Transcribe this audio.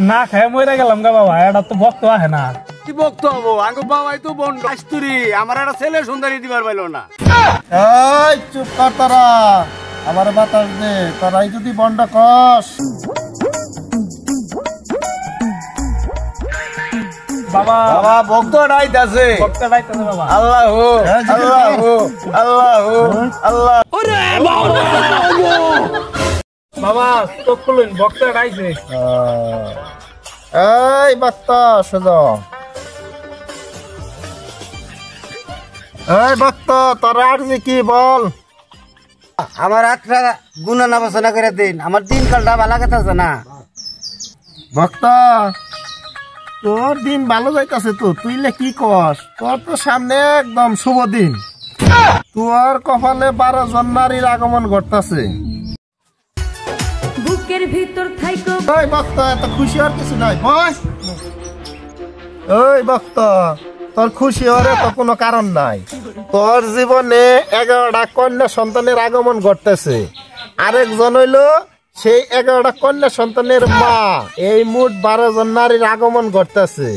না খায় মরে গেলাম গা বাবা, এটা তো বক্ত আহে না। কি বক্ত হবো? আঙ্গু বাবাই তো বন্ড আস্তুরি, আমার একটা ছেলে সুন্দরী দিবার পাইল না। এই চুপ কর তোরা, আমার বাতাস দে। তোরাই যদি বন্ড কস বাবা বাবা ভক্ত ডাইতাছে, বক্ত ডাইতেছে বাবা। আল্লাহু আল্লাহু আল্লাহু আল্লাহ। বাবা চোখ খুলুন, বক্ত ডাইছে। এই বাক্তা সোজ, এই বাক্তা তোরা আর যে কি বল। আমার একটা গুণা না বসনা করে দিন, আমার দিন কালটা ভালো কাটাছে না। ভক্তা তোর দিন ভালো যাইতাছে তো, তুইলে কি কস? তোর তো সামনে একদম শুভ দিন, তোর কপালে 12 জন নারীর আগমন ঘটতাছে। বুকের ভিতর থাইকো ওই ভক্ত এত খুশি হওয়ার কিছু নাই, বস। ওই ভক্ত তোর খুশি হওয়ার তো কোনো কারণ নাই। তোর জীবনে 11টা কন্যা সন্তানের আগমন ঘটতেছে, আরেকজন হইলো সেই 11টা কন্যা সন্তানের মা। এই মোট 12 জন নারীর আগমন ঘটতেছে।